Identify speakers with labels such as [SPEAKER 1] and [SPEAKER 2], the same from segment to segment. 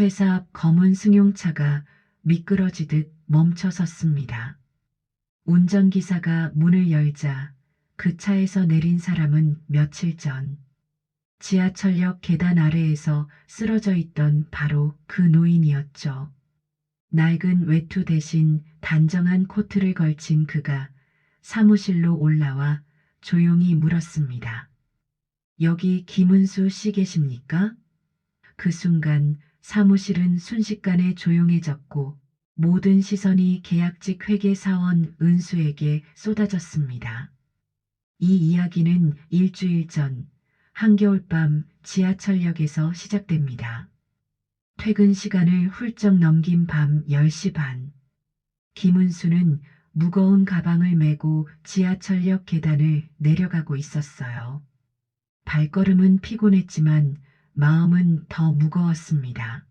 [SPEAKER 1] 회사 앞 검은 승용차가 미끄러지듯 멈춰 섰습니다. 운전기사가 문을 열자 그 차에서 내린 사람은 며칠 전 지하철역 계단 아래에서 쓰러져 있던 바로 그 노인이었죠. 낡은 외투 대신 단정한 코트를 걸친 그가 사무실로 올라와 조용히 물었습니다. 여기 김은수 씨 계십니까? 그 순간 사무실은 순식간에 조용해졌고 모든 시선이 계약직 회계사원 은수에게 쏟아졌습니다. 이 이야기는 일주일 전 한겨울밤 지하철역에서 시작됩니다. 퇴근 시간을 훌쩍 넘긴 밤 10시 반. 김은수는 무거운 가방을 메고 지하철역 계단을 내려가고 있었어요. 발걸음은 피곤했지만 마음은 더 무거웠습니다.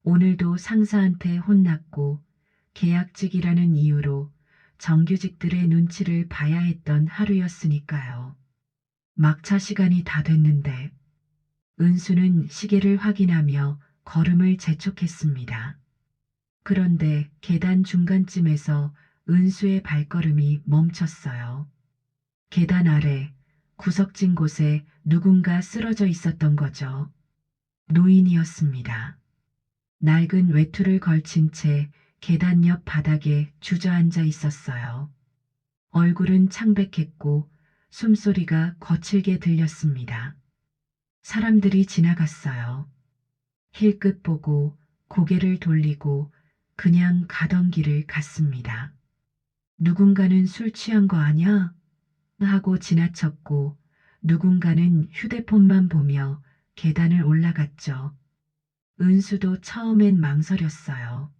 [SPEAKER 1] 오늘도 상사한테 혼났고 계약직이라는 이유로 정규직들의 눈치를 봐야 했던 하루였으니까요. 막차 시간이 다 됐는데 은수는 시계를 확인하며 걸음을 재촉했습니다. 그런데 계단 중간쯤에서 은수의 발걸음이 멈췄어요. 계단 아래 구석진 곳에 누군가 쓰러져 있었던 거죠. 노인이었습니다. 낡은 외투를 걸친 채 계단 옆 바닥에 주저앉아 있었어요. 얼굴은 창백했고 숨소리가 거칠게 들렸습니다. 사람들이 지나갔어요. 힐끗 보고 고개를 돌리고 그냥 가던 길을 갔습니다. 누군가는 술 취한 거 아냐? 하고 지나쳤고 누군가는 휴대폰만 보며 계단을 올라갔죠. 은수도 처음엔 망설였어요.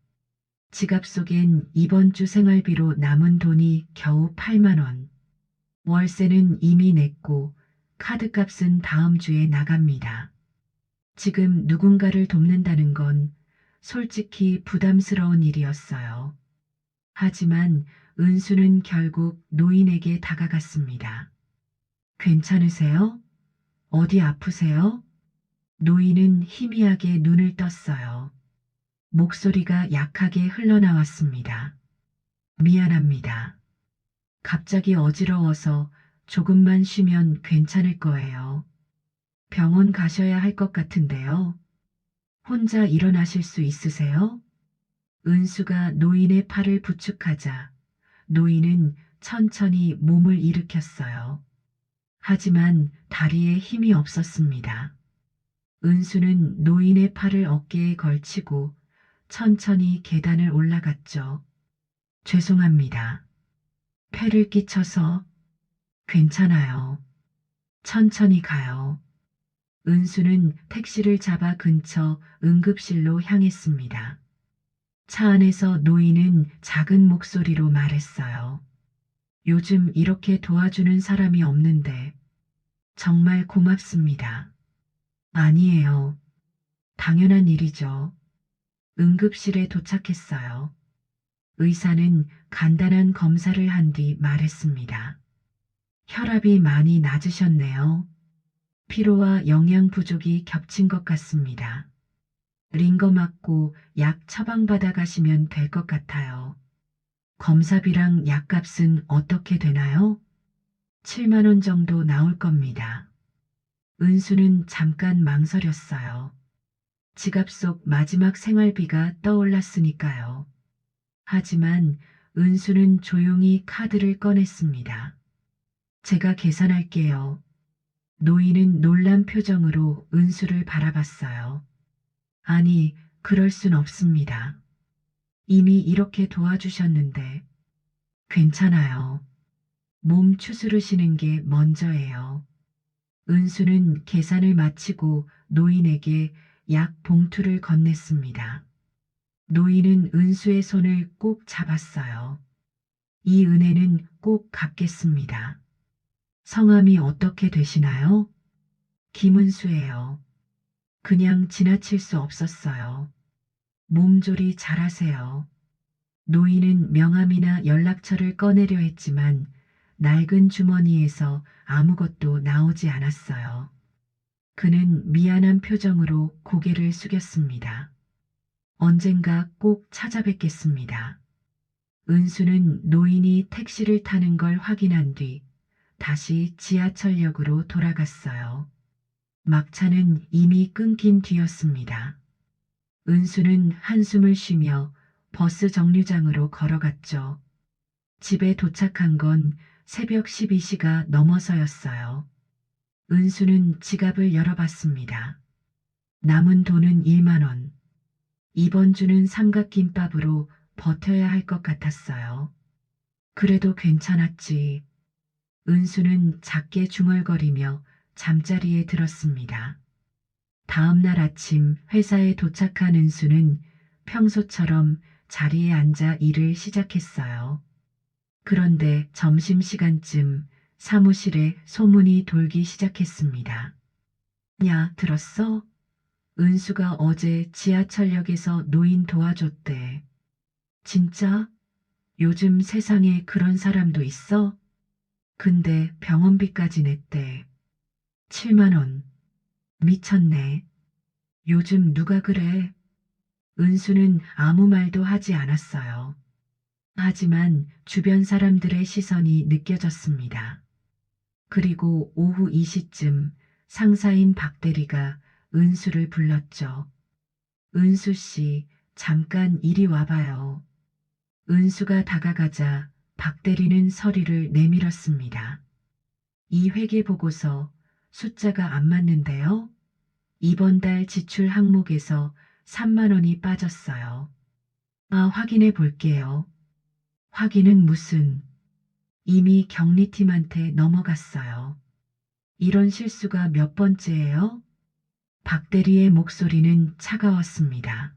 [SPEAKER 1] 지갑 속엔 이번 주 생활비로 남은 돈이 겨우 8만 원. 월세는 이미 냈고 카드값은 다음 주에 나갑니다. 지금 누군가를 돕는다는 건 솔직히 부담스러운 일이었어요. 하지만 은수는 결국 노인에게 다가갔습니다. 괜찮으세요? 어디 아프세요? 노인은 희미하게 눈을 떴어요. 목소리가 약하게 흘러나왔습니다. 미안합니다. 갑자기 어지러워서 조금만 쉬면 괜찮을 거예요. 병원 가셔야 할 것 같은데요. 혼자 일어나실 수 있으세요? 은수가 노인의 팔을 부축하자 노인은 천천히 몸을 일으켰어요. 하지만 다리에 힘이 없었습니다. 은수는 노인의 팔을 어깨에 걸치고 천천히 계단을 올라갔죠. 죄송합니다. 폐를 끼쳐서. 괜찮아요. 천천히 가요. 은수는 택시를 잡아 근처 응급실로 향했습니다. 차 안에서 노인은 작은 목소리로 말했어요. 요즘 이렇게 도와주는 사람이 없는데 정말 고맙습니다. 아니에요. 당연한 일이죠. 응급실에 도착했어요. 의사는 간단한 검사를 한 뒤 말했습니다. 혈압이 많이 낮으셨네요. 피로와 영양 부족이 겹친 것 같습니다. 링거 맞고 약 처방받아 가시면 될 것 같아요. 검사비랑 약값은 어떻게 되나요? 7만 원 정도 나올 겁니다. 은수는 잠깐 망설였어요. 지갑 속 마지막 생활비가 떠올랐으니까요. 하지만 은수는 조용히 카드를 꺼냈습니다. 제가 계산할게요. 노인은 놀란 표정으로 은수를 바라봤어요. 아니, 그럴 순 없습니다. 이미 이렇게 도와주셨는데. 괜찮아요. 몸 추스르시는 게 먼저예요. 은수는 계산을 마치고 노인에게 약 봉투를 건넸습니다. 노인은 은수의 손을 꼭 잡았어요. 이 은혜는 꼭 갚겠습니다. 성함이 어떻게 되시나요? 김은수예요. 그냥 지나칠 수 없었어요. 몸조리 잘하세요. 노인은 명함이나 연락처를 꺼내려 했지만 낡은 주머니에서 아무것도 나오지 않았어요. 그는 미안한 표정으로 고개를 숙였습니다. 언젠가 꼭 찾아뵙겠습니다. 은수는 노인이 택시를 타는 걸 확인한 뒤 다시 지하철역으로 돌아갔어요. 막차는 이미 끊긴 뒤였습니다. 은수는 한숨을 쉬며 버스 정류장으로 걸어갔죠. 집에 도착한 건 새벽 12시가 넘어서였어요. 은수는 지갑을 열어봤습니다. 남은 돈은 1만 원. 이번 주는 삼각김밥으로 버텨야 할 것 같았어요. 그래도 괜찮았지. 은수는 작게 중얼거리며 잠자리에 들었습니다. 다음 날 아침 회사에 도착한 은수는 평소처럼 자리에 앉아 일을 시작했어요. 그런데 점심시간쯤 사무실에 소문이 돌기 시작했습니다. 야, 들었어? 은수가 어제 지하철역에서 노인 도와줬대. 진짜? 요즘 세상에 그런 사람도 있어? 근데 병원비까지 냈대. 7만 원. 미쳤네. 요즘 누가 그래? 은수는 아무 말도 하지 않았어요. 하지만 주변 사람들의 시선이 느껴졌습니다. 그리고 오후 2시쯤 상사인 박 대리가 은수를 불렀죠. 은수 씨, 잠깐 이리 와봐요. 은수가 다가가자 박 대리는 서류를 내밀었습니다. 이 회계 보고서 숫자가 안 맞는데요. 이번 달 지출 항목에서 3만 원이 빠졌어요. 아, 확인해 볼게요. 확인은 무슨? 이미 경리팀한테 넘어갔어요. 이런 실수가 몇 번째예요? 박 대리의 목소리는 차가웠습니다.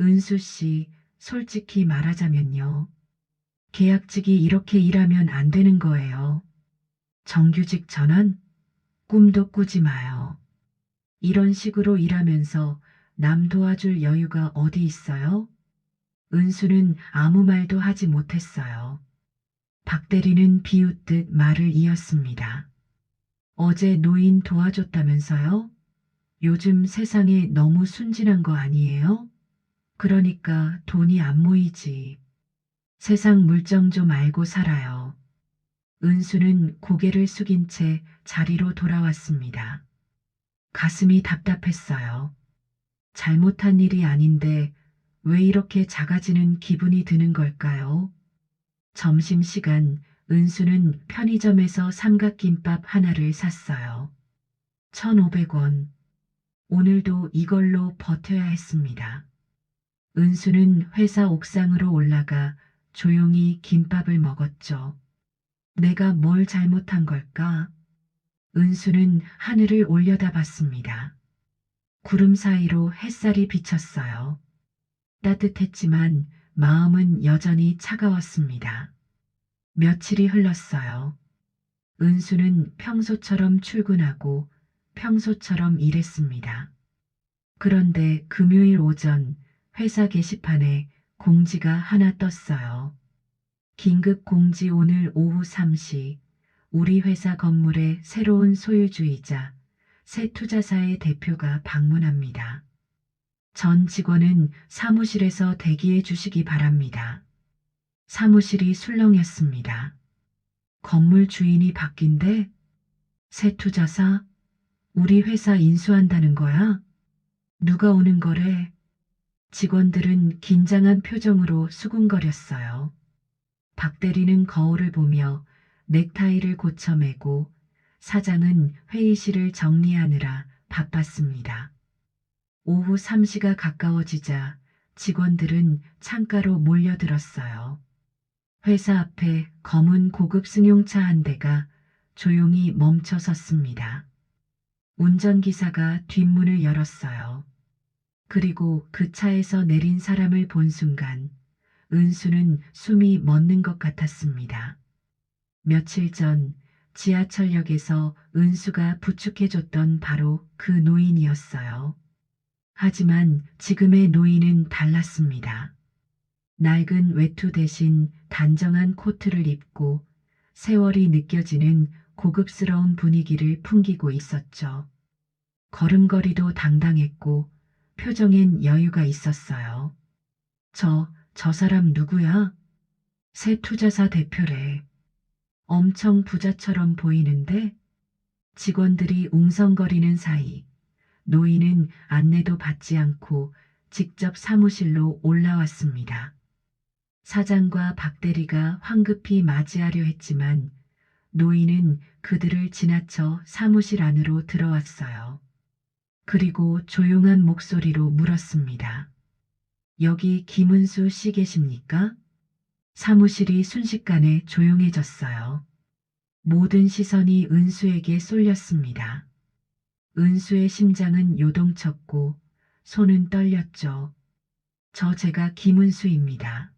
[SPEAKER 1] 은수 씨, 솔직히 말하자면요. 계약직이 이렇게 일하면 안 되는 거예요. 정규직 전환? 꿈도 꾸지 마요. 이런 식으로 일하면서 남 도와줄 여유가 어디 있어요? 은수는 아무 말도 하지 못했어요. 박 대리는 비웃듯 말을 이었습니다. 어제 노인 도와줬다면서요? 요즘 세상에 너무 순진한 거 아니에요? 그러니까 돈이 안 모이지. 세상 물정 좀 알고 살아요. 은수는 고개를 숙인 채 자리로 돌아왔습니다. 가슴이 답답했어요. 잘못한 일이 아닌데 왜 이렇게 작아지는 기분이 드는 걸까요? 점심시간 은수는 편의점에서 삼각김밥 하나를 샀어요. 1,500원. 오늘도 이걸로 버텨야 했습니다. 은수는 회사 옥상으로 올라가 조용히 김밥을 먹었죠. 내가 뭘 잘못한 걸까? 은수는 하늘을 올려다봤습니다. 구름 사이로 햇살이 비쳤어요. 따뜻했지만 마음은 여전히 차가웠습니다. 며칠이 흘렀어요. 은수는 평소처럼 출근하고 평소처럼 일했습니다. 그런데 금요일 오전 회사 게시판에 공지가 하나 떴어요. 긴급 공지 오늘 오후 3시 우리 회사 건물의 새로운 소유주이자 새 투자사의 대표가 방문합니다. 전 직원은 사무실에서 대기해 주시기 바랍니다. 사무실이 술렁였습니다. 건물 주인이 바뀐대? 새 투자사? 우리 회사 인수한다는 거야? 누가 오는 거래? 직원들은 긴장한 표정으로 수군거렸어요. 박 대리는 거울을 보며 넥타이를 고쳐매고 사장은 회의실을 정리하느라 바빴습니다. 오후 3시가 가까워지자 직원들은 창가로 몰려들었어요. 회사 앞에 검은 고급 승용차 한 대가 조용히 멈춰 섰습니다. 운전기사가 뒷문을 열었어요. 그리고 그 차에서 내린 사람을 본 순간 은수는 숨이 멎는 것 같았습니다. 며칠 전 지하철역에서 은수가 부축해줬던 바로 그 노인이었어요. 하지만 지금의 노인은 달랐습니다. 낡은 외투 대신 단정한 코트를 입고 세월이 느껴지는 고급스러운 분위기를 풍기고 있었죠. 걸음걸이도 당당했고 표정엔 여유가 있었어요. 저 사람 누구야? 새 투자사 대표래. 엄청 부자처럼 보이는데? 직원들이 웅성거리는 사이 노인은 안내도 받지 않고 직접 사무실로 올라왔습니다. 사장과 박 대리가 황급히 맞이하려 했지만 노인은 그들을 지나쳐 사무실 안으로 들어왔어요. 그리고 조용한 목소리로 물었습니다. 여기 김은수 씨 계십니까? 사무실이 순식간에 조용해졌어요. 모든 시선이 은수에게 쏠렸습니다. 은수의 심장은 요동쳤고 손은 떨렸죠. 제가 김은수입니다.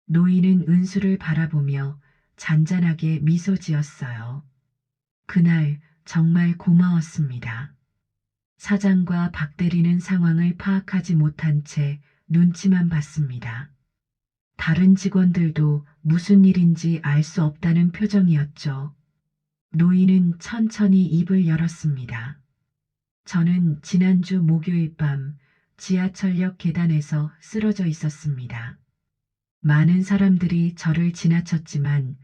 [SPEAKER 1] 노인은 은수를 바라보며 잔잔하게 미소 지었어요. 그날 정말 고마웠습니다. 사장과 박 대리는 상황을 파악하지 못한 채 눈치만 봤습니다. 다른 직원들도 무슨 일인지 알 수 없다는 표정이었죠. 노인은 천천히 입을 열었습니다. 저는 지난주 목요일 밤 지하철역 계단에서 쓰러져 있었습니다. 많은 사람들이 저를 지나쳤지만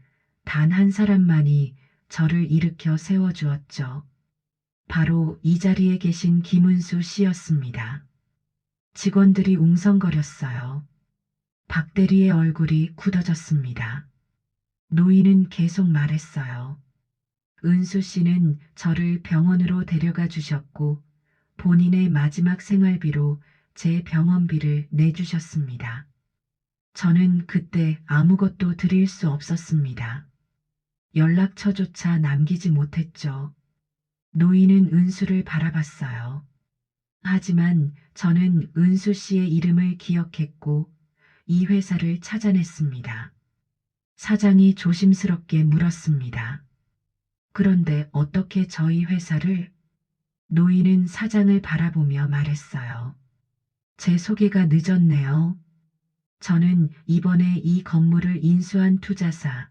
[SPEAKER 1] 단 한 사람만이 저를 일으켜 세워주었죠. 바로 이 자리에 계신 김은수 씨였습니다. 직원들이 웅성거렸어요. 박 대리의 얼굴이 굳어졌습니다. 노인은 계속 말했어요. 은수 씨는 저를 병원으로 데려가 주셨고 본인의 마지막 생활비로 제 병원비를 내주셨습니다. 저는 그때 아무것도 드릴 수 없었습니다. 연락처조차 남기지 못했죠. 노인은 은수를 바라봤어요. 하지만 저는 은수 씨의 이름을 기억했고 이 회사를 찾아냈습니다. 사장이 조심스럽게 물었습니다. 그런데 어떻게 저희 회사를? 노인은 사장을 바라보며 말했어요. 제 소개가 늦었네요. 저는 이번에 이 건물을 인수한 투자사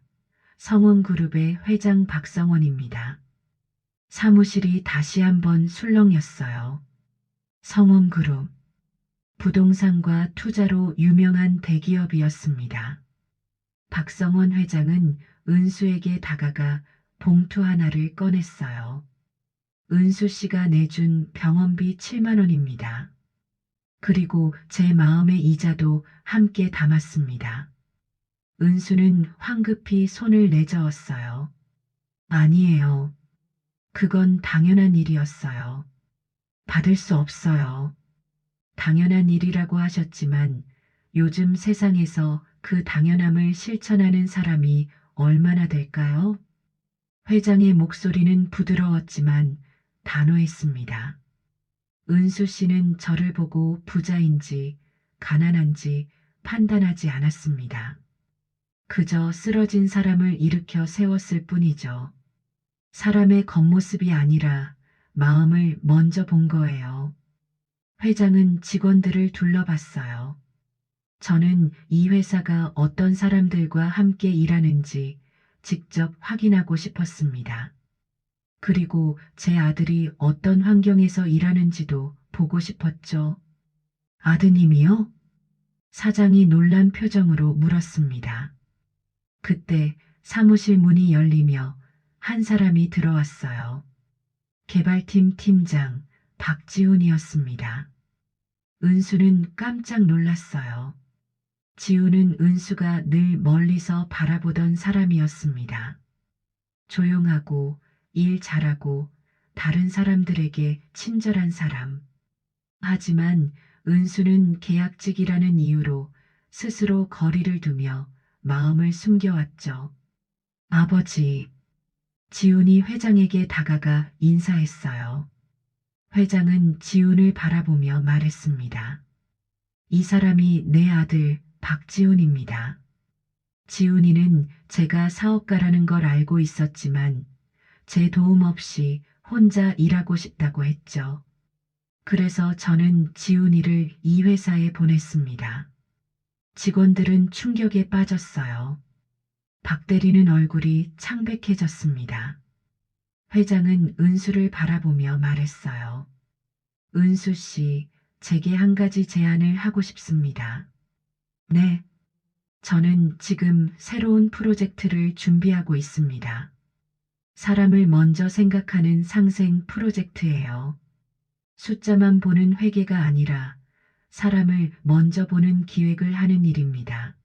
[SPEAKER 1] 성원그룹의 회장 박성원입니다. 사무실이 다시 한번 술렁였어요. 성원그룹. 부동산과 투자로 유명한 대기업이었습니다. 박성원 회장은 은수에게 다가가 봉투 하나를 꺼냈어요. 은수 씨가 내준 병원비 7만 원입니다. 그리고 제 마음의 이자도 함께 담았습니다. 은수는 황급히 손을 내저었어요. 아니에요. 그건 당연한 일이었어요. 받을 수 없어요. 당연한 일이라고 하셨지만 요즘 세상에서 그 당연함을 실천하는 사람이 얼마나 될까요? 회장의 목소리는 부드러웠지만 단호했습니다. 은수 씨는 저를 보고 부자인지 가난한지 판단하지 않았습니다. 그저 쓰러진 사람을 일으켜 세웠을 뿐이죠. 사람의 겉모습이 아니라 마음을 먼저 본 거예요. 회장은 직원들을 둘러봤어요. 저는 이 회사가 어떤 사람들과 함께 일하는지 직접 확인하고 싶었습니다. 그리고 제 아들이 어떤 환경에서 일하는지도 보고 싶었죠. 아드님이요? 사장이 놀란 표정으로 물었습니다. 그때 사무실 문이 열리며 한 사람이 들어왔어요. 개발팀 팀장 박지훈이었습니다. 은수는 깜짝 놀랐어요. 지훈은 은수가 늘 멀리서 바라보던 사람이었습니다. 조용하고 일 잘하고 다른 사람들에게 친절한 사람. 하지만 은수는 계약직이라는 이유로 스스로 거리를 두며 마음을 숨겨왔죠. 아버지. 지훈이 회장에게 다가가 인사했어요. 회장은 지훈을 바라보며 말했습니다. 이 사람이 내 아들 박지훈입니다. 지훈이는 제가 사업가라는 걸 알고 있었지만 제 도움 없이 혼자 일하고 싶다고 했죠. 그래서 저는 지훈이를 이 회사에 보냈습니다. 직원들은 충격에 빠졌어요. 박 대리는 얼굴이 창백해졌습니다. 회장은 은수를 바라보며 말했어요. 은수 씨, 제게 한 가지 제안을 하고 싶습니다. 네, 저는 지금 새로운 프로젝트를 준비하고 있습니다. 사람을 먼저 생각하는 상생 프로젝트예요. 숫자만 보는 회계가 아니라 사람을 먼저 보는 기획을 하는 일입니다.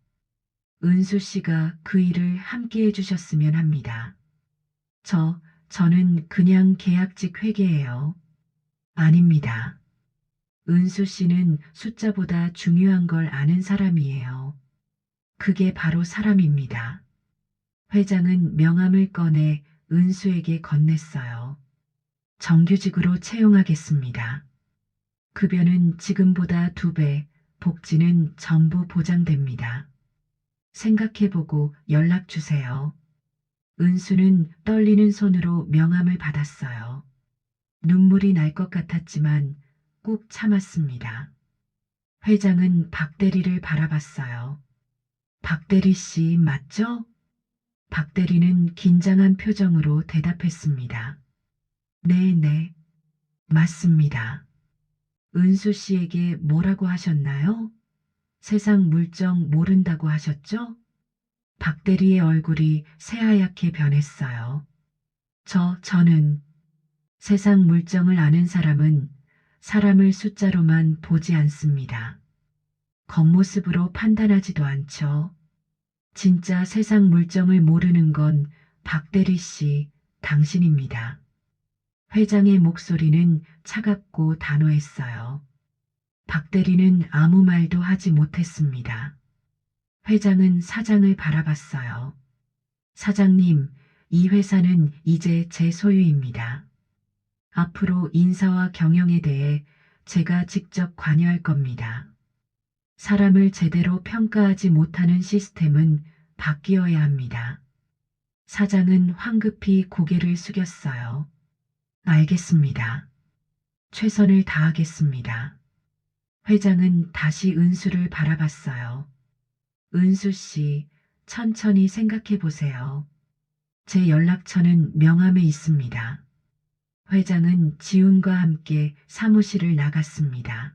[SPEAKER 1] 은수 씨가 그 일을 함께 해주셨으면 합니다. 저는 그냥 계약직 회계예요. 아닙니다. 은수 씨는 숫자보다 중요한 걸 아는 사람이에요. 그게 바로 사람입니다. 회장은 명함을 꺼내 은수에게 건넸어요. 정규직으로 채용하겠습니다. 급여는 지금보다 2배, 복지는 전부 보장됩니다. 생각해보고 연락 주세요. 은수는 떨리는 손으로 명함을 받았어요. 눈물이 날 것 같았지만 꾹 참았습니다. 회장은 박 대리를 바라봤어요. 박 대리 씨 맞죠? 박 대리는 긴장한 표정으로 대답했습니다. 네, 맞습니다. 은수 씨에게 뭐라고 하셨나요? 세상 물정 모른다고 하셨죠? 박 대리의 얼굴이 새하얗게 변했어요. 저는 세상 물정을 아는 사람은 사람을 숫자로만 보지 않습니다. 겉모습으로 판단하지도 않죠. 진짜 세상 물정을 모르는 건 박대리 씨, 당신입니다. 회장의 목소리는 차갑고 단호했어요. 박대리는 아무 말도 하지 못했습니다. 회장은 사장을 바라봤어요. 사장님, 이 회사는 이제 제 소유입니다. 앞으로 인사와 경영에 대해 제가 직접 관여할 겁니다. 사람을 제대로 평가하지 못하는 시스템은 바뀌어야 합니다. 사장은 황급히 고개를 숙였어요. 알겠습니다. 최선을 다하겠습니다. 회장은 다시 은수를 바라봤어요. 은수 씨, 천천히 생각해 보세요. 제 연락처는 명함에 있습니다. 회장은 지훈과 함께 사무실을 나갔습니다.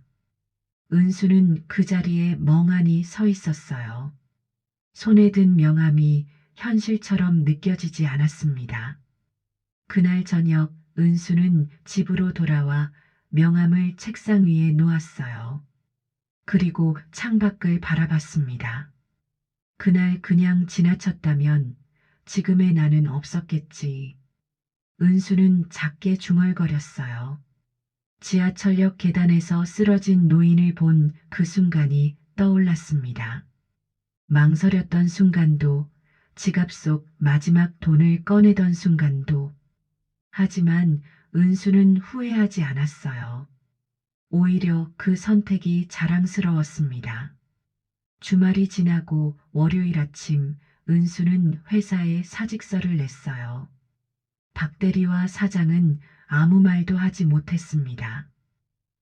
[SPEAKER 1] 은수는 그 자리에 멍하니 서 있었어요. 손에 든 명함이 현실처럼 느껴지지 않았습니다. 그날 저녁 은수는 집으로 돌아와 명함을 책상 위에 놓았어요. 그리고 창밖을 바라봤습니다. 그날 그냥 지나쳤다면 지금의 나는 없었겠지. 은수는 작게 중얼거렸어요. 지하철역 계단에서 쓰러진 노인을 본 그 순간이 떠올랐습니다. 망설였던 순간도, 지갑 속 마지막 돈을 꺼내던 순간도. 하지만 은수는 후회하지 않았어요. 오히려 그 선택이 자랑스러웠습니다. 주말이 지나고 월요일 아침 은수는 회사에 사직서를 냈어요. 박 대리와 사장은 아무 말도 하지 못했습니다.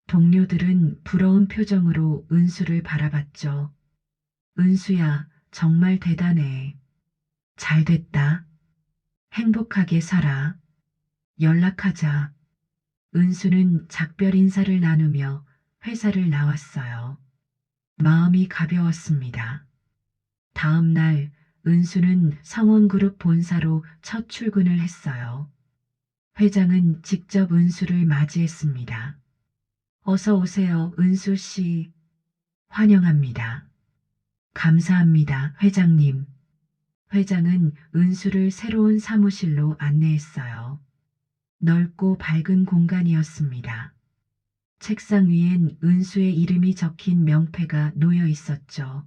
[SPEAKER 1] 동료들은 부러운 표정으로 은수를 바라봤죠. 은수야, 정말 대단해. 잘 됐다. 행복하게 살아. 연락하자. 은수는 작별 인사를 나누며 회사를 나왔어요. 마음이 가벼웠습니다. 다음 날 은수는 성원그룹 본사로 첫 출근을 했어요. 회장은 직접 은수를 맞이했습니다. 어서 오세요, 은수 씨. 환영합니다. 감사합니다, 회장님. 회장은 은수를 새로운 사무실로 안내했어요. 넓고 밝은 공간이었습니다. 책상 위엔 은수의 이름이 적힌 명패가 놓여 있었죠.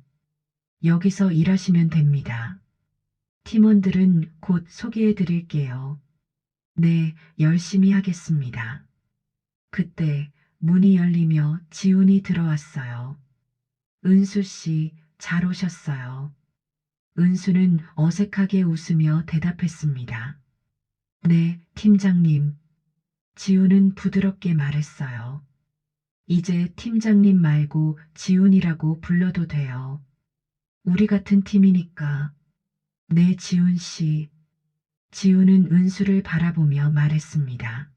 [SPEAKER 1] 여기서 일하시면 됩니다. 팀원들은 곧 소개해 드릴게요. 네, 열심히 하겠습니다. 그때 문이 열리며 지훈이 들어왔어요. 은수 씨, 잘 오셨어요. 은수는 어색하게 웃으며 대답했습니다. 네, 팀장님. 지훈은 부드럽게 말했어요. 이제 팀장님 말고 지훈이라고 불러도 돼요. 우리 같은 팀이니까. 네, 지훈 씨. 지훈은 은수를 바라보며 말했습니다.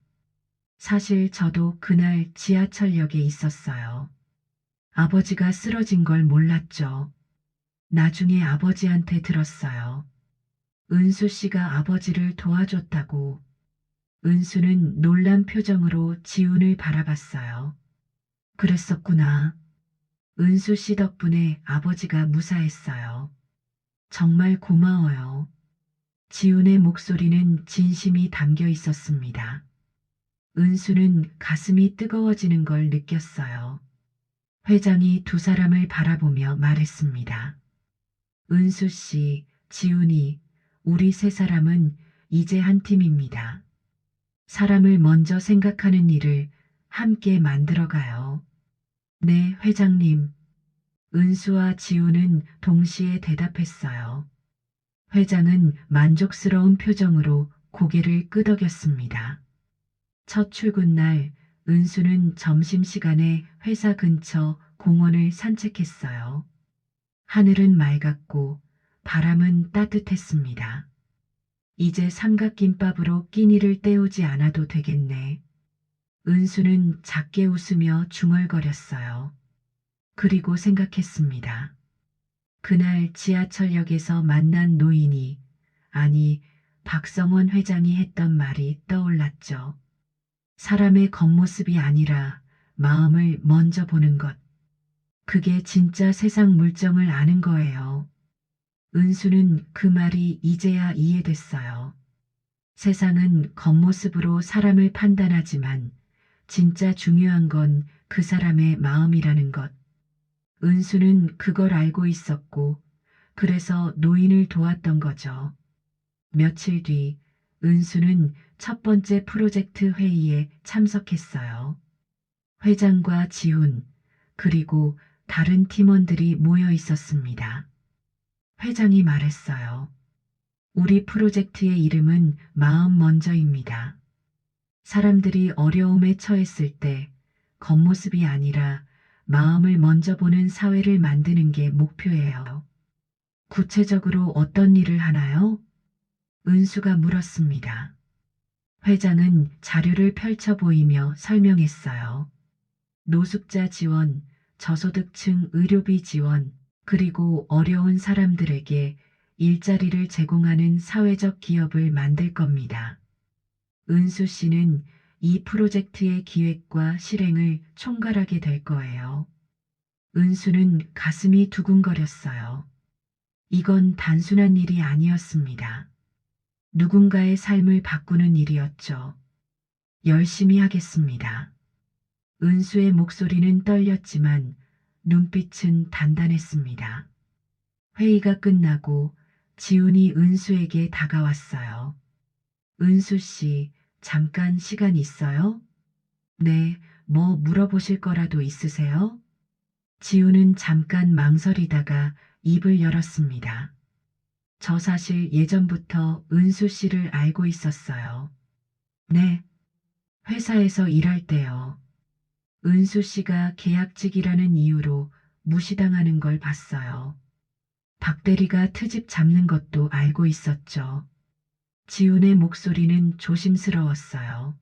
[SPEAKER 1] 사실 저도 그날 지하철역에 있었어요. 아버지가 쓰러진 걸 몰랐죠. 나중에 아버지한테 들었어요. 은수 씨가 아버지를 도와줬다고. 은수는 놀란 표정으로 지훈을 바라봤어요. 그랬었구나. 은수 씨 덕분에 아버지가 무사했어요. 정말 고마워요. 지훈의 목소리는 진심이 담겨 있었습니다. 은수는 가슴이 뜨거워지는 걸 느꼈어요. 회장이 두 사람을 바라보며 말했습니다. 은수 씨, 지훈이, 우리 세 사람은 이제 한 팀입니다. 사람을 먼저 생각하는 일을 함께 만들어가요. 네, 회장님. 은수와 지훈은 동시에 대답했어요. 회장은 만족스러운 표정으로 고개를 끄덕였습니다. 첫 출근 날 은수는 점심시간에 회사 근처 공원을 산책했어요. 하늘은 맑았고 바람은 따뜻했습니다. 이제 삼각김밥으로 끼니를 때우지 않아도 되겠네. 은수는 작게 웃으며 중얼거렸어요. 그리고 생각했습니다. 그날 지하철역에서 만난 노인이, 아니, 박성원 회장이 했던 말이 떠올랐죠. 사람의 겉모습이 아니라 마음을 먼저 보는 것. 그게 진짜 세상 물정을 아는 거예요. 은수는 그 말이 이제야 이해됐어요. 세상은 겉모습으로 사람을 판단하지만 진짜 중요한 건 그 사람의 마음이라는 것. 은수는 그걸 알고 있었고 그래서 노인을 도왔던 거죠. 며칠 뒤 은수는 첫 번째 프로젝트 회의에 참석했어요. 회장과 지훈, 그리고 다른 팀원들이 모여 있었습니다. 회장이 말했어요. 우리 프로젝트의 이름은 마음 먼저입니다. 사람들이 어려움에 처했을 때 겉모습이 아니라 마음을 먼저 보는 사회를 만드는 게 목표예요. 구체적으로 어떤 일을 하나요? 은수가 물었습니다. 회장은 자료를 펼쳐 보이며 설명했어요. 노숙자 지원, 저소득층 의료비 지원, 그리고 어려운 사람들에게 일자리를 제공하는 사회적 기업을 만들 겁니다. 은수 씨는 이 프로젝트의 기획과 실행을 총괄하게 될 거예요. 은수는 가슴이 두근거렸어요. 이건 단순한 일이 아니었습니다. 누군가의 삶을 바꾸는 일이었죠. 열심히 하겠습니다. 은수의 목소리는 떨렸지만 눈빛은 단단했습니다. 회의가 끝나고 지훈이 은수에게 다가왔어요. 은수 씨, 잠깐 시간 있어요? 네, 뭐 물어보실 거라도 있으세요? 지훈은 잠깐 망설이다가 입을 열었습니다. 저 사실 예전부터 은수 씨를 알고 있었어요. 네, 회사에서 일할 때요. 은수 씨가 계약직이라는 이유로 무시당하는 걸 봤어요. 박 대리가 트집 잡는 것도 알고 있었죠. 지훈의 목소리는 조심스러웠어요.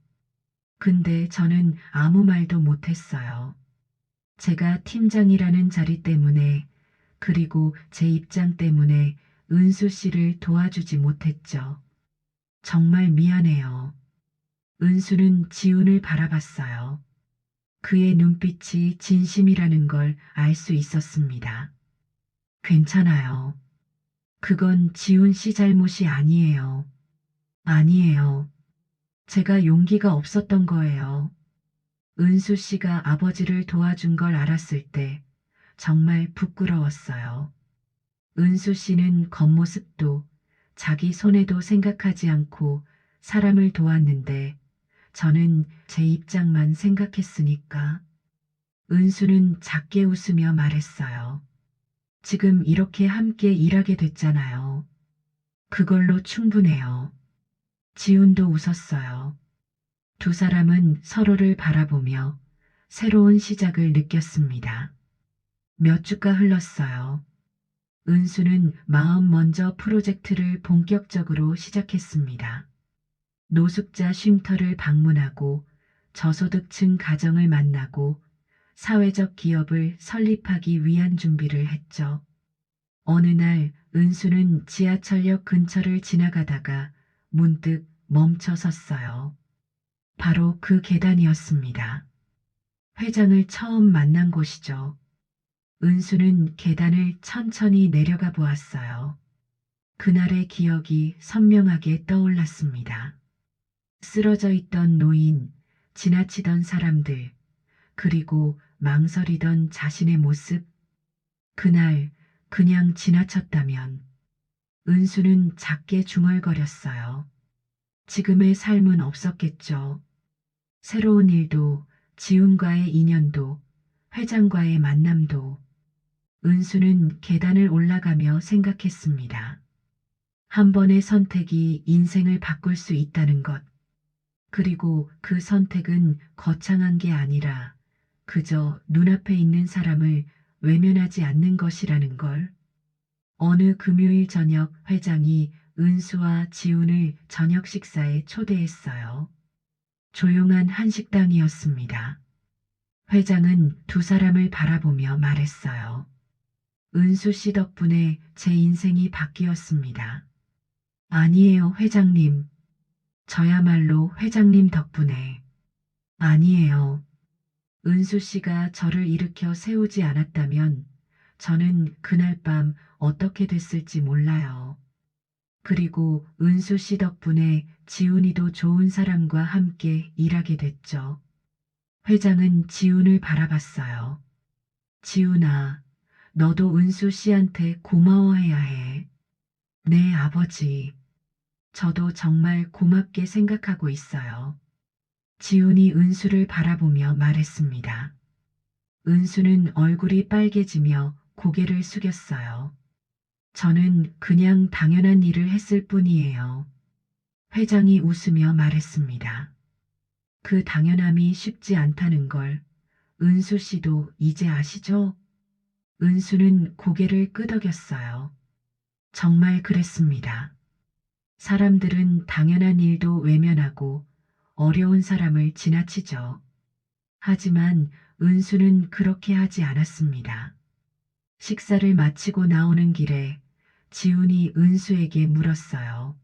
[SPEAKER 1] 근데 저는 아무 말도 못했어요. 제가 팀장이라는 자리 때문에, 그리고 제 입장 때문에 은수 씨를 도와주지 못했죠. 정말 미안해요. 은수는 지훈을 바라봤어요. 그의 눈빛이 진심이라는 걸 알 수 있었습니다. 괜찮아요. 그건 지훈 씨 잘못이 아니에요. 아니에요. 제가 용기가 없었던 거예요. 은수 씨가 아버지를 도와준 걸 알았을 때 정말 부끄러웠어요. 은수 씨는 겉모습도 자기 손해도 생각하지 않고 사람을 도왔는데 저는 제 입장만 생각했으니까. 은수는 작게 웃으며 말했어요. 지금 이렇게 함께 일하게 됐잖아요. 그걸로 충분해요. 지훈도 웃었어요. 두 사람은 서로를 바라보며 새로운 시작을 느꼈습니다. 몇 주가 흘렀어요. 은수는 마음 먼저 프로젝트를 본격적으로 시작했습니다. 노숙자 쉼터를 방문하고 저소득층 가정을 만나고 사회적 기업을 설립하기 위한 준비를 했죠. 어느 날 은수는 지하철역 근처를 지나가다가 문득 멈춰 섰어요. 바로 그 계단이었습니다. 회장을 처음 만난 곳이죠. 은수는 계단을 천천히 내려가 보았어요. 그날의 기억이 선명하게 떠올랐습니다. 쓰러져 있던 노인, 지나치던 사람들, 그리고 망설이던 자신의 모습. 그날 그냥 지나쳤다면 은수는 작게 중얼거렸어요. 지금의 삶은 없었겠죠. 새로운 일도, 지훈과의 인연도, 회장과의 만남도. 은수는 계단을 올라가며 생각했습니다. 한 번의 선택이 인생을 바꿀 수 있다는 것. 그리고 그 선택은 거창한 게 아니라 그저 눈앞에 있는 사람을 외면하지 않는 것이라는 걸. 어느 금요일 저녁 회장이 은수와 지훈을 저녁 식사에 초대했어요. 조용한 한식당이었습니다. 회장은 두 사람을 바라보며 말했어요. 은수 씨 덕분에 제 인생이 바뀌었습니다. 아니에요, 회장님. 저야말로 회장님 덕분에. 아니에요. 은수 씨가 저를 일으켜 세우지 않았다면 저는 그날 밤 어떻게 됐을지 몰라요. 그리고 은수 씨 덕분에 지훈이도 좋은 사람과 함께 일하게 됐죠. 회장은 지훈을 바라봤어요. 지훈아, 너도 은수 씨한테 고마워해야 해. 네, 아버지. 저도 정말 고맙게 생각하고 있어요. 지훈이 은수를 바라보며 말했습니다. 은수는 얼굴이 빨개지며 고개를 숙였어요. 저는 그냥 당연한 일을 했을 뿐이에요. 회장이 웃으며 말했습니다. 그 당연함이 쉽지 않다는 걸 은수 씨도 이제 아시죠? 은수는 고개를 끄덕였어요. 정말 그랬습니다. 사람들은 당연한 일도 외면하고 어려운 사람을 지나치죠. 하지만 은수는 그렇게 하지 않았습니다. 식사를 마치고 나오는 길에 지훈이 은수에게 물었어요.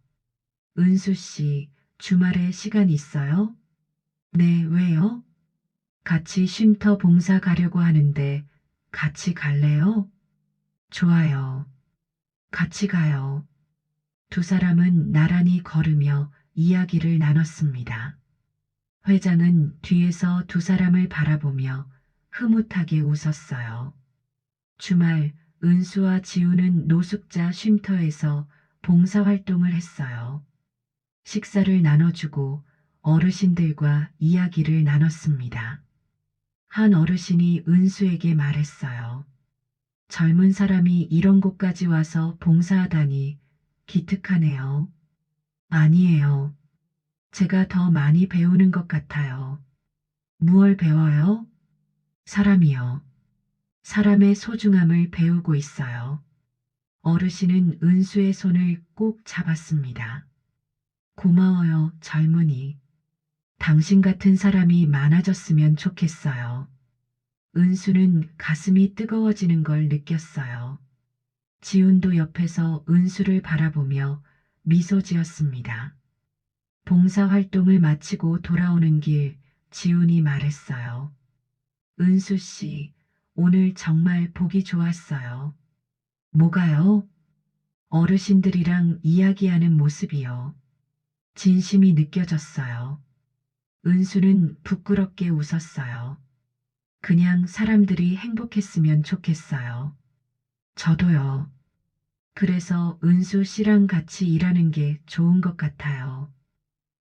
[SPEAKER 1] 은수 씨, 주말에 시간 있어요? 네, 왜요? 같이 쉼터 봉사 가려고 하는데 같이 갈래요? 좋아요. 같이 가요. 두 사람은 나란히 걸으며 이야기를 나눴습니다. 회장은 뒤에서 두 사람을 바라보며 흐뭇하게 웃었어요. 주말 은수와 지우는 노숙자 쉼터에서 봉사활동을 했어요. 식사를 나눠주고 어르신들과 이야기를 나눴습니다. 한 어르신이 은수에게 말했어요. 젊은 사람이 이런 곳까지 와서 봉사하다니 기특하네요. 아니에요. 제가 더 많이 배우는 것 같아요. 무얼 배워요? 사람이요. 사람의 소중함을 배우고 있어요. 어르신은 은수의 손을 꼭 잡았습니다. 고마워요, 젊은이. 당신 같은 사람이 많아졌으면 좋겠어요. 은수는 가슴이 뜨거워지는 걸 느꼈어요. 지훈도 옆에서 은수를 바라보며 미소 지었습니다. 봉사활동을 마치고 돌아오는 길 지훈이 말했어요. 은수 씨, 오늘 정말 보기 좋았어요. 뭐가요? 어르신들이랑 이야기하는 모습이요. 진심이 느껴졌어요. 은수는 부끄럽게 웃었어요. 그냥 사람들이 행복했으면 좋겠어요. 저도요. 그래서 은수 씨랑 같이 일하는 게 좋은 것 같아요.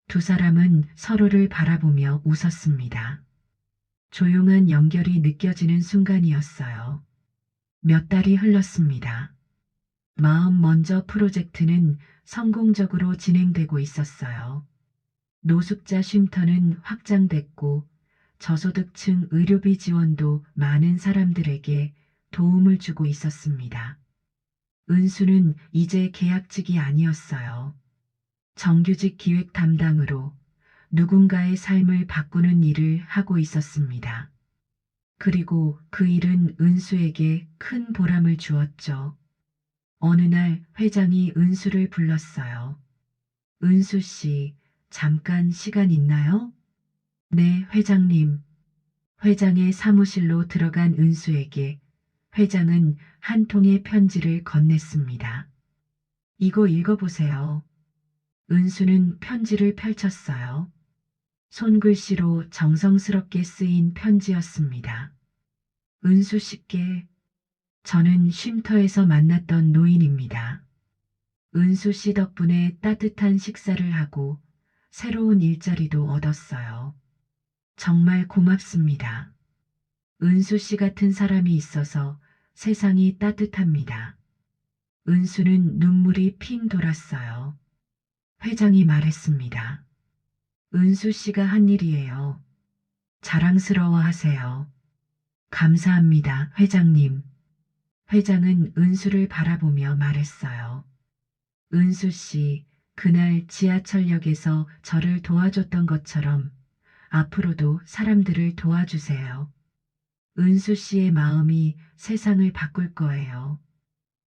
[SPEAKER 1] 두 사람은 서로를 바라보며 웃었습니다. 조용한 연결이 느껴지는 순간이었어요. 몇 달이 흘렀습니다. 마음 먼저 프로젝트는 성공적으로 진행되고 있었어요. 노숙자 쉼터는 확장됐고 저소득층 의료비 지원도 많은 사람들에게 도움을 주고 있었습니다. 은수는 이제 계약직이 아니었어요. 정규직 기획 담당으로 누군가의 삶을 바꾸는 일을 하고 있었습니다. 그리고 그 일은 은수에게 큰 보람을 주었죠. 어느 날 회장이 은수를 불렀어요. 은수 씨, 잠깐 시간 있나요? 네, 회장님. 회장의 사무실로 들어간 은수에게 회장은 한 통의 편지를 건넸습니다. 이거 읽어보세요. 은수는 편지를 펼쳤어요. 손글씨로 정성스럽게 쓰인 편지였습니다. 은수 씨께 저는 쉼터에서 만났던 노인입니다. 은수 씨 덕분에 따뜻한 식사를 하고 새로운 일자리도 얻었어요. 정말 고맙습니다. 은수 씨 같은 사람이 있어서 세상이 따뜻합니다. 은수는 눈물이 핑 돌았어요. 회장이 말했습니다. 은수 씨가 한 일이에요. 자랑스러워 하세요. 감사합니다, 회장님. 회장은 은수를 바라보며 말했어요. 은수 씨, 그날 지하철역에서 저를 도와줬던 것처럼 앞으로도 사람들을 도와주세요. 은수 씨의 마음이 세상을 바꿀 거예요.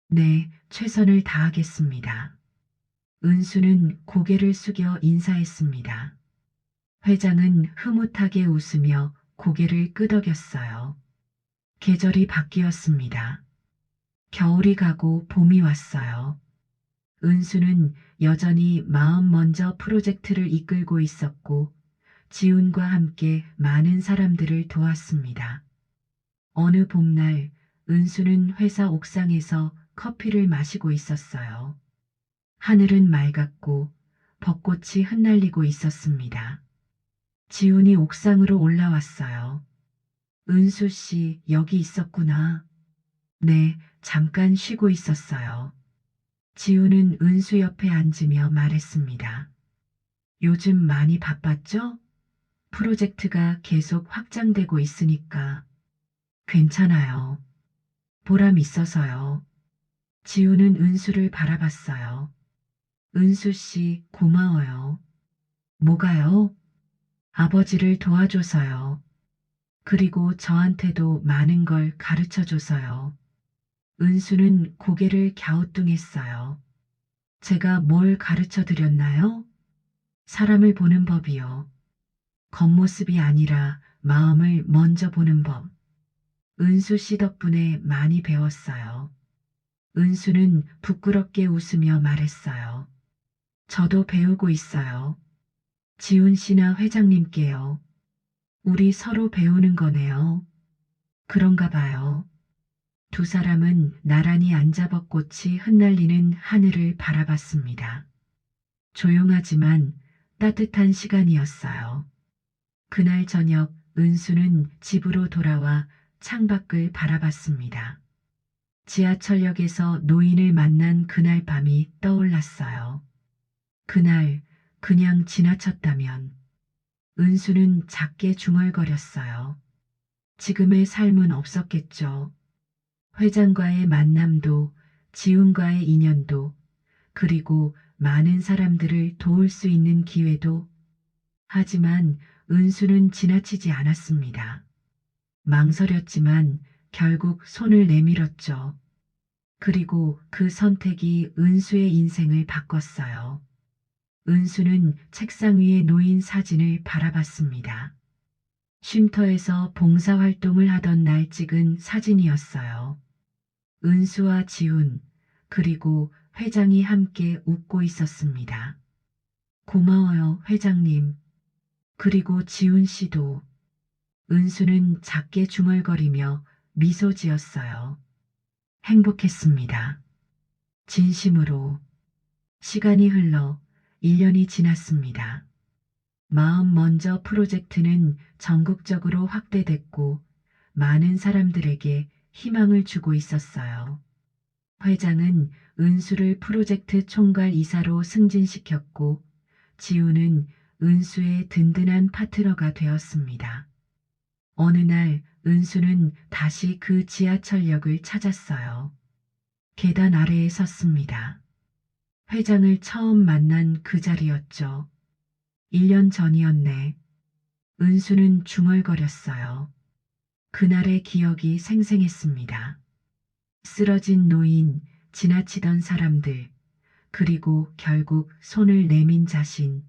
[SPEAKER 1] 네, 최선을 다하겠습니다. 은수는 고개를 숙여 인사했습니다. 회장은 흐뭇하게 웃으며 고개를 끄덕였어요. 계절이 바뀌었습니다. 겨울이 가고 봄이 왔어요. 은수는 여전히 마음 먼저 프로젝트를 이끌고 있었고 지훈과 함께 많은 사람들을 도왔습니다. 어느 봄날 은수는 회사 옥상에서 커피를 마시고 있었어요. 하늘은 맑았고 벚꽃이 흩날리고 있었습니다. 지훈이 옥상으로 올라왔어요. 은수 씨, 여기 있었구나. 네, 잠깐 쉬고 있었어요. 지훈은 은수 옆에 앉으며 말했습니다. 요즘 많이 바빴죠? 프로젝트가 계속 확장되고 있으니까. 괜찮아요. 보람 있어서요. 지훈은 은수를 바라봤어요. 은수 씨, 고마워요. 뭐가요? 아버지를 도와줘서요. 그리고 저한테도 많은 걸 가르쳐 줘서요. 은수는 고개를 갸우뚱했어요. 제가 뭘 가르쳐 드렸나요? 사람을 보는 법이요. 겉모습이 아니라 마음을 먼저 보는 법. 은수 씨 덕분에 많이 배웠어요. 은수는 부끄럽게 웃으며 말했어요. 저도 배우고 있어요. 지훈 씨나 회장님께요. 우리 서로 배우는 거네요. 그런가 봐요. 두 사람은 나란히 앉아 벚꽃이 흩날리는 하늘을 바라봤습니다. 조용하지만 따뜻한 시간이었어요. 그날 저녁 은수는 집으로 돌아와 창밖을 바라봤습니다. 지하철역에서 노인을 만난 그날 밤이 떠올랐어요. 그날 그냥 지나쳤다면 은수는 작게 중얼거렸어요. 지금의 삶은 없었겠죠. 회장과의 만남도 지훈과의 인연도 그리고 많은 사람들을 도울 수 있는 기회도 하지만 은수는 지나치지 않았습니다. 망설였지만 결국 손을 내밀었죠. 그리고 그 선택이 은수의 인생을 바꿨어요. 은수는 책상 위에 놓인 사진을 바라봤습니다. 쉼터에서 봉사활동을 하던 날 찍은 사진이었어요. 은수와 지훈, 그리고 회장이 함께 웃고 있었습니다. 고마워요, 회장님. 그리고 지훈 씨도. 은수는 작게 중얼거리며 미소 지었어요. 행복했습니다. 진심으로. 시간이 흘러 1년이 지났습니다. 마음 먼저 프로젝트는 전국적으로 확대됐고 많은 사람들에게 희망을 주고 있었어요. 회장은 은수를 프로젝트 총괄 이사로 승진시켰고 지우는 은수의 든든한 파트너가 되었습니다. 어느 날 은수는 다시 그 지하철역을 찾았어요. 계단 아래에 섰습니다. 회장을 처음 만난 그 자리였죠. 1년 전이었네. 은수는 중얼거렸어요. 그날의 기억이 생생했습니다. 쓰러진 노인, 지나치던 사람들, 그리고 결국 손을 내민 자신.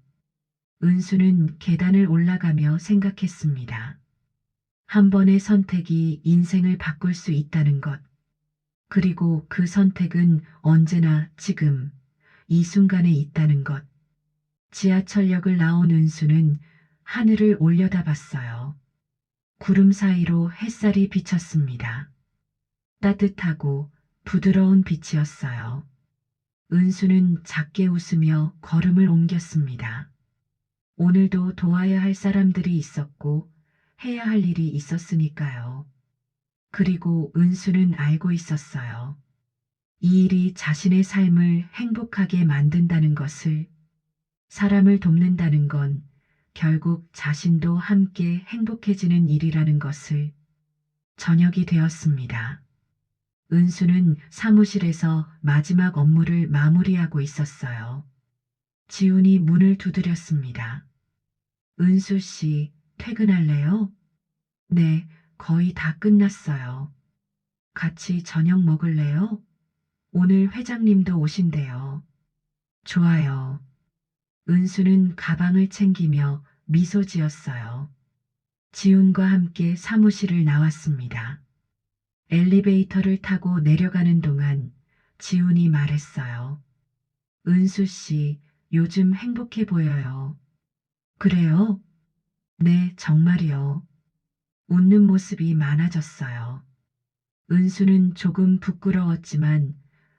[SPEAKER 1] 은수는 계단을 올라가며 생각했습니다. 한 번의 선택이 인생을 바꿀 수 있다는 것. 그리고 그 선택은 언제나 지금, 이 순간에 있다는 것. 지하철역을 나온 은수는 하늘을 올려다봤어요. 구름 사이로 햇살이 비쳤습니다. 따뜻하고 부드러운 빛이었어요. 은수는 작게 웃으며 걸음을 옮겼습니다. 오늘도 도와야 할 사람들이 있었고 해야 할 일이 있었으니까요. 그리고 은수는 알고 있었어요. 이 일이 자신의 삶을 행복하게 만든다는 것을, 사람을 돕는다는 건 결국 자신도 함께 행복해지는 일이라는 것을. 저녁이 되었습니다. 은수는 사무실에서 마지막 업무를 마무리하고 있었어요. 지훈이 문을 두드렸습니다. 은수 씨, 퇴근할래요? 네, 거의 다 끝났어요. 같이 저녁 먹을래요? 오늘 회장님도 오신대요. 좋아요. 은수는 가방을 챙기며 미소 지었어요. 지훈과 함께 사무실을 나왔습니다. 엘리베이터를 타고 내려가는 동안 지훈이 말했어요. 은수 씨, 요즘 행복해 보여요. 그래요? 네, 정말이요. 웃는 모습이 많아졌어요. 은수는 조금 부끄러웠지만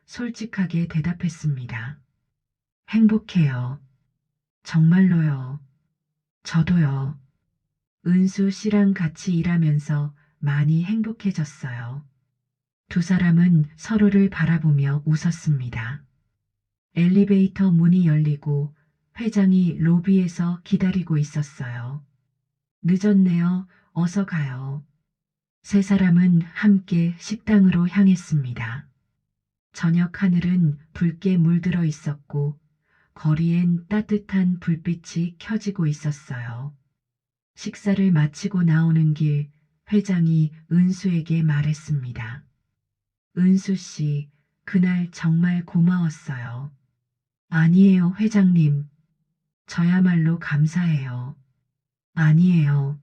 [SPEAKER 1] 솔직하게 대답했습니다. 행복해요. 정말로요. 저도요. 은수 씨랑 같이 일하면서 많이 행복해졌어요. 두 사람은 서로를 바라보며 웃었습니다. 엘리베이터 문이 열리고 회장이 로비에서 기다리고 있었어요. 늦었네요. 어서 가요. 세 사람은 함께 식당으로 향했습니다. 저녁 하늘은 붉게 물들어 있었고 거리엔 따뜻한 불빛이 켜지고 있었어요. 식사를 마치고 나오는 길 회장이 은수에게 말했습니다. 은수 씨, 그날 정말 고마웠어요. 아니에요, 회장님. 저야말로 감사해요. 아니에요.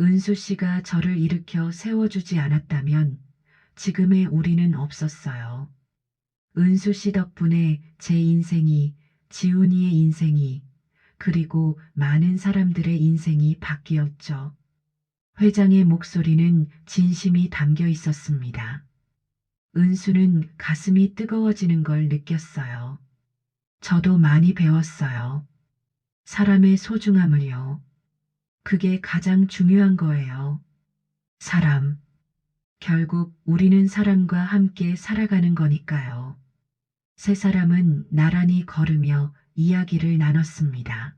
[SPEAKER 1] 은수 씨가 저를 일으켜 세워주지 않았다면 지금의 우리는 없었어요. 은수 씨 덕분에 제 인생이, 지훈이의 인생이, 그리고 많은 사람들의 인생이 바뀌었죠. 회장의 목소리는 진심이 담겨 있었습니다. 은수는 가슴이 뜨거워지는 걸 느꼈어요. 저도 많이 배웠어요. 사람의 소중함을요. 그게 가장 중요한 거예요. 사람. 결국 우리는 사람과 함께 살아가는 거니까요. 세 사람은 나란히 걸으며 이야기를 나눴습니다.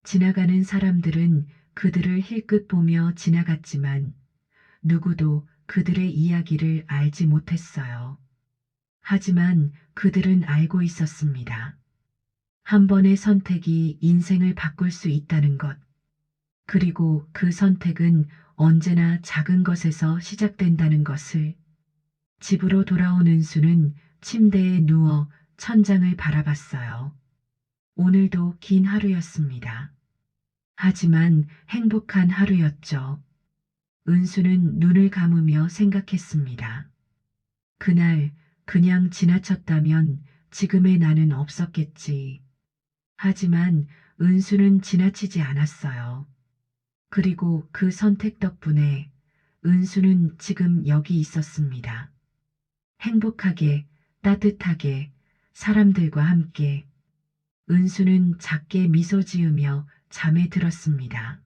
[SPEAKER 1] 지나가는 사람들은 그들을 힐끗 보며 지나갔지만 누구도 그들의 이야기를 알지 못했어요. 하지만 그들은 알고 있었습니다. 한 번의 선택이 인생을 바꿀 수 있다는 것. 그리고 그 선택은 언제나 작은 것에서 시작된다는 것을. 집으로 돌아온 은수는 침대에 누워 천장을 바라봤어요. 오늘도 긴 하루였습니다. 하지만 행복한 하루였죠. 은수는 눈을 감으며 생각했습니다. 그날 그냥 지나쳤다면 지금의 나는 없었겠지. 하지만 은수는 지나치지 않았어요. 그리고 그 선택 덕분에 은수는 지금 여기 있었습니다. 행복하게, 따뜻하게, 사람들과 함께. 은수는 작게 미소 지으며 잠에 들었습니다.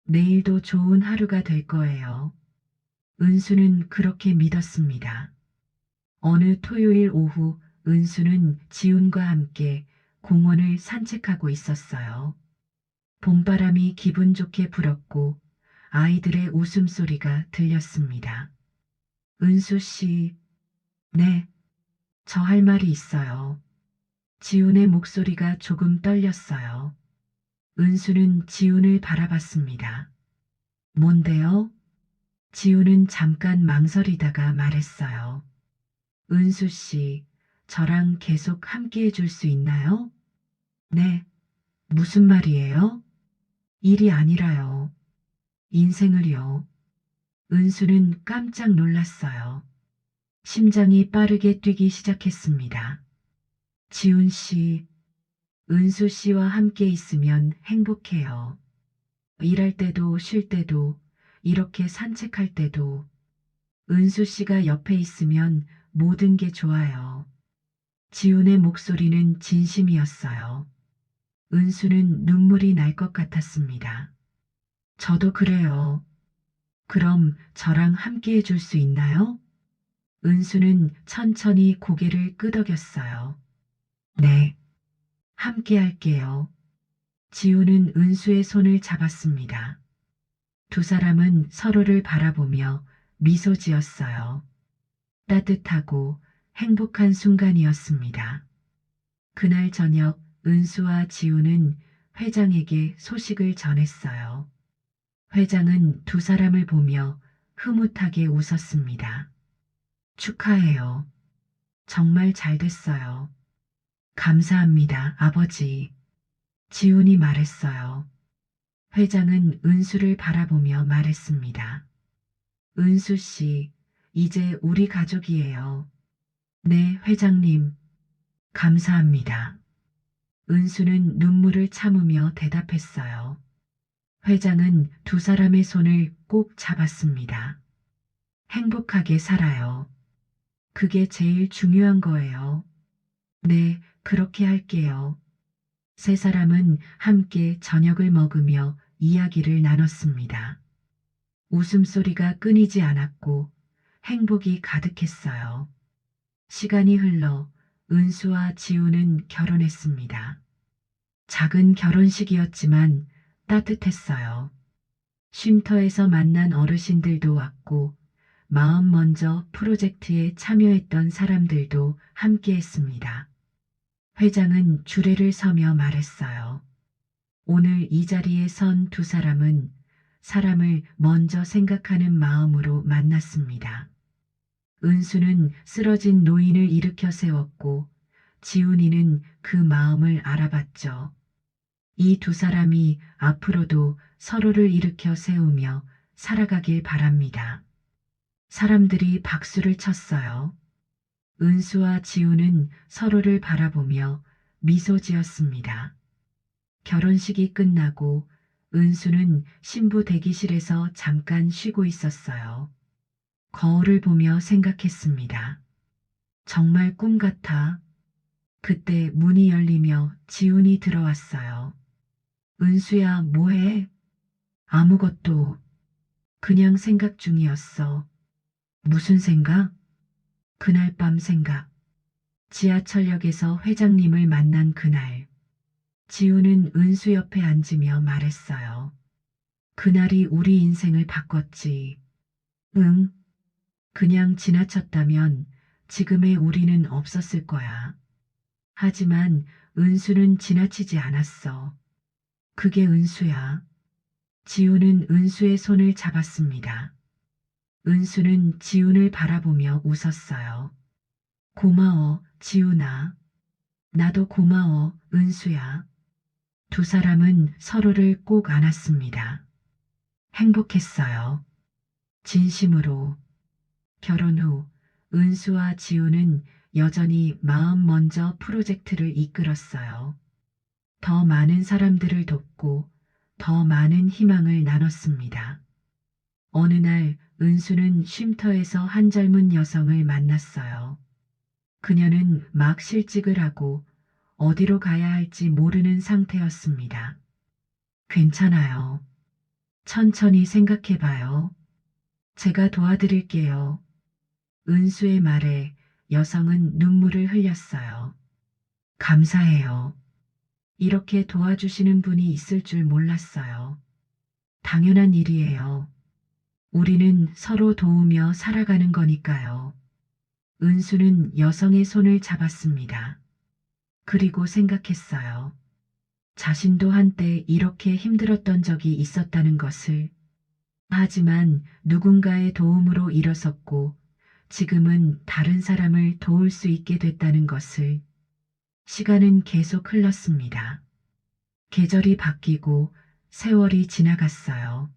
[SPEAKER 1] 내일도 좋은 하루가 될 거예요. 은수는 그렇게 믿었습니다. 어느 토요일 오후 은수는 지훈과 함께 공원을 산책하고 있었어요. 봄바람이 기분 좋게 불었고 아이들의 웃음소리가 들렸습니다. 은수 씨, 네, 저 할 말이 있어요. 지훈의 목소리가 조금 떨렸어요. 은수는 지훈을 바라봤습니다. 뭔데요? 지훈은 잠깐 망설이다가 말했어요. 은수 씨, 저랑 계속 함께 해줄 수 있나요? 네. 무슨 말이에요? 일이 아니라요. 인생을요. 은수는 깜짝 놀랐어요. 심장이 빠르게 뛰기 시작했습니다. 지훈 씨, 은수 씨와 함께 있으면 행복해요. 일할 때도 쉴 때도 이렇게 산책할 때도 은수 씨가 옆에 있으면 모든 게 좋아요. 지훈의 목소리는 진심이었어요. 은수는 눈물이 날 것 같았습니다. 저도 그래요. 그럼 저랑 함께 해줄 수 있나요? 은수는 천천히 고개를 끄덕였어요. 네, 함께 할게요. 지우는 은수의 손을 잡았습니다. 두 사람은 서로를 바라보며 미소 지었어요. 따뜻하고 행복한 순간이었습니다. 그날 저녁 은수와 지우는 회장에게 소식을 전했어요. 회장은 두 사람을 보며 흐뭇하게 웃었습니다. 축하해요. 정말 잘 됐어요. 감사합니다, 아버지. 지훈이 말했어요. 회장은 은수를 바라보며 말했습니다. 은수 씨, 이제 우리 가족이에요. 네, 회장님. 감사합니다. 은수는 눈물을 참으며 대답했어요. 회장은 두 사람의 손을 꼭 잡았습니다. 행복하게 살아요. 그게 제일 중요한 거예요. 네, 그렇게 할게요. 세 사람은 함께 저녁을 먹으며 이야기를 나눴습니다. 웃음소리가 끊이지 않았고 행복이 가득했어요. 시간이 흘러 은수와 지우는 결혼했습니다. 작은 결혼식이었지만 따뜻했어요. 쉼터에서 만난 어르신들도 왔고 마음 먼저 프로젝트에 참여했던 사람들도 함께 했습니다. 회장은 주례를 서며 말했어요. 오늘 이 자리에 선 두 사람은 사람을 먼저 생각하는 마음으로 만났습니다. 은수는 쓰러진 노인을 일으켜 세웠고 지훈이는 그 마음을 알아봤죠. 이 두 사람이 앞으로도 서로를 일으켜 세우며 살아가길 바랍니다. 사람들이 박수를 쳤어요. 은수와 지우는 서로를 바라보며 미소 지었습니다. 결혼식이 끝나고 은수는 신부 대기실에서 잠깐 쉬고 있었어요. 거울을 보며 생각했습니다. 정말 꿈 같아. 그때 문이 열리며 지훈이 들어왔어요. 은수야, 뭐해? 아무것도. 그냥 생각 중이었어. 무슨 생각? 그날 밤 생각. 지하철역에서 회장님을 만난 그날. 지우는 은수 옆에 앉으며 말했어요. 그날이 우리 인생을 바꿨지. 응. 그냥 지나쳤다면 지금의 우리는 없었을 거야. 하지만 은수는 지나치지 않았어. 그게 은수야. 지우는 은수의 손을 잡았습니다. 은수는 지훈을 바라보며 웃었어요. 고마워, 지훈아. 나도 고마워, 은수야. 두 사람은 서로를 꼭 안았습니다. 행복했어요. 진심으로. 결혼 후 은수와 지훈은 여전히 마음 먼저 프로젝트를 이끌었어요. 더 많은 사람들을 돕고 더 많은 희망을 나눴습니다. 어느 날 은수는 쉼터에서 한 젊은 여성을 만났어요. 그녀는 막 실직을 하고 어디로 가야 할지 모르는 상태였습니다. 괜찮아요. 천천히 생각해봐요. 제가 도와드릴게요. 은수의 말에 여성은 눈물을 흘렸어요. 감사해요. 이렇게 도와주시는 분이 있을 줄 몰랐어요. 당연한 일이에요. 우리는 서로 도우며 살아가는 거니까요. 은수는 여성의 손을 잡았습니다. 그리고 생각했어요. 자신도 한때 이렇게 힘들었던 적이 있었다는 것을. 하지만 누군가의 도움으로 일어섰고 지금은 다른 사람을 도울 수 있게 됐다는 것을. 시간은 계속 흘렀습니다. 계절이 바뀌고 세월이 지나갔어요.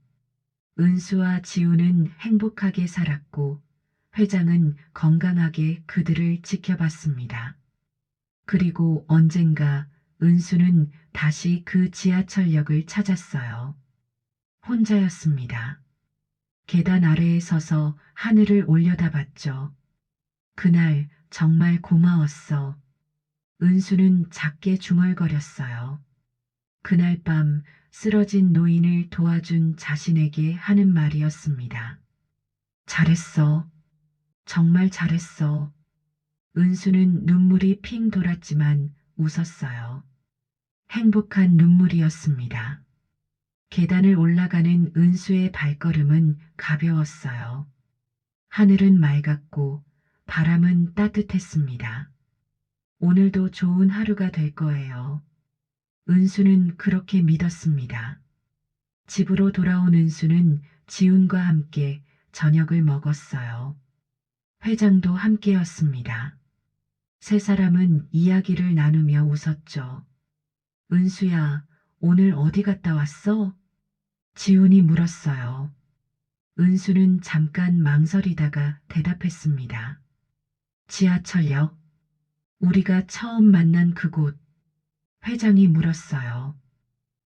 [SPEAKER 1] 은수와 지우는 행복하게 살았고 회장은 건강하게 그들을 지켜봤습니다. 그리고 언젠가 은수는 다시 그 지하철역을 찾았어요. 혼자였습니다. 계단 아래에 서서 하늘을 올려다봤죠. 그날 정말 고마웠어. 은수는 작게 중얼거렸어요. 그날 밤 쓰러진 노인을 도와준 자신에게 하는 말이었습니다. 잘했어. 정말 잘했어. 은수는 눈물이 핑 돌았지만 웃었어요. 행복한 눈물이었습니다. 계단을 올라가는 은수의 발걸음은 가벼웠어요. 하늘은 맑았고 바람은 따뜻했습니다. 오늘도 좋은 하루가 될 거예요. 은수는 그렇게 믿었습니다. 집으로 돌아온 은수는 지훈과 함께 저녁을 먹었어요. 회장도 함께였습니다. 세 사람은 이야기를 나누며 웃었죠. 은수야, 오늘 어디 갔다 왔어? 지훈이 물었어요. 은수는 잠깐 망설이다가 대답했습니다. 지하철역. 우리가 처음 만난 그곳. 회장이 물었어요.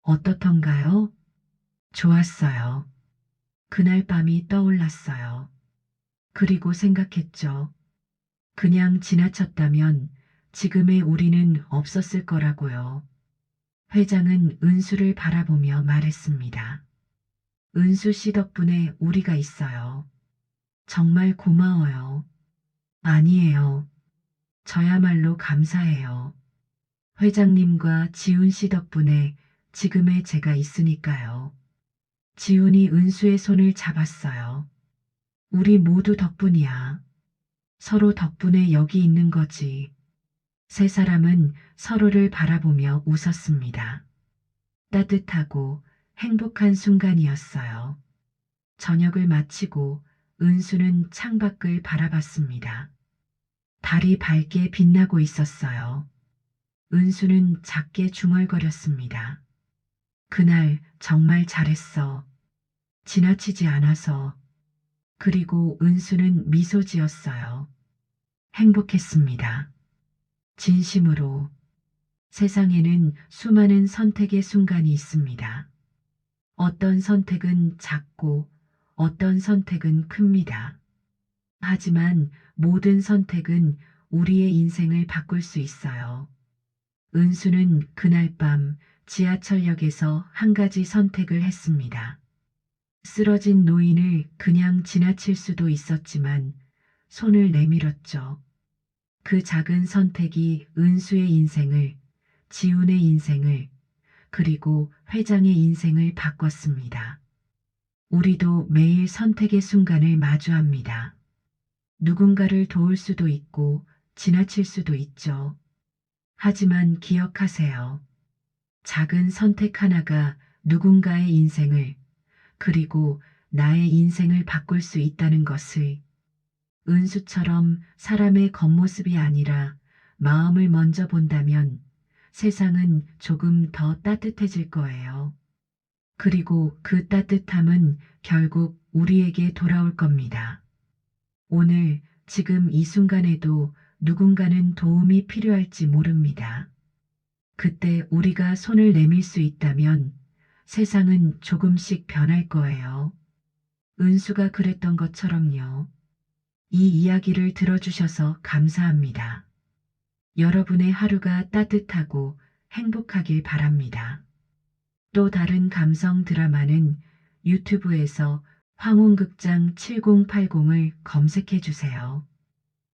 [SPEAKER 1] 어떻던가요? 좋았어요. 그날 밤이 떠올랐어요. 그리고 생각했죠. 그냥 지나쳤다면 지금의 우리는 없었을 거라고요. 회장은 은수를 바라보며 말했습니다. 은수 씨 덕분에 우리가 있어요. 정말 고마워요. 아니에요. 저야말로 감사해요. 회장님과 지훈 씨 덕분에 지금의 제가 있으니까요. 지훈이 은수의 손을 잡았어요. 우리 모두 덕분이야. 서로 덕분에 여기 있는 거지. 세 사람은 서로를 바라보며 웃었습니다. 따뜻하고 행복한 순간이었어요. 저녁을 마치고 은수는 창밖을 바라봤습니다. 달이 밝게 빛나고 있었어요. 은수는 작게 중얼거렸습니다. 그날 정말 잘했어. 지나치지 않아서. 그리고 은수는 미소 지었어요. 행복했습니다. 진심으로. 세상에는 수많은 선택의 순간이 있습니다. 어떤 선택은 작고 어떤 선택은 큽니다. 하지만 모든 선택은 우리의 인생을 바꿀 수 있어요. 은수는 그날 밤 지하철역에서 한 가지 선택을 했습니다. 쓰러진 노인을 그냥 지나칠 수도 있었지만 손을 내밀었죠. 그 작은 선택이 은수의 인생을, 지훈의 인생을, 그리고 회장의 인생을 바꿨습니다. 우리도 매일 선택의 순간을 마주합니다. 누군가를 도울 수도 있고 지나칠 수도 있죠. 하지만 기억하세요. 작은 선택 하나가 누군가의 인생을, 그리고 나의 인생을 바꿀 수 있다는 것을. 은수처럼 사람의 겉모습이 아니라 마음을 먼저 본다면 세상은 조금 더 따뜻해질 거예요. 그리고 그 따뜻함은 결국 우리에게 돌아올 겁니다. 오늘, 지금 이 순간에도 누군가는 도움이 필요할지 모릅니다. 그때 우리가 손을 내밀 수 있다면 세상은 조금씩 변할 거예요. 은수가 그랬던 것처럼요. 이 이야기를 들어주셔서 감사합니다. 여러분의 하루가 따뜻하고 행복하길 바랍니다. 또 다른 감성 드라마는 유튜브에서 황혼극장 7080을 검색해 주세요.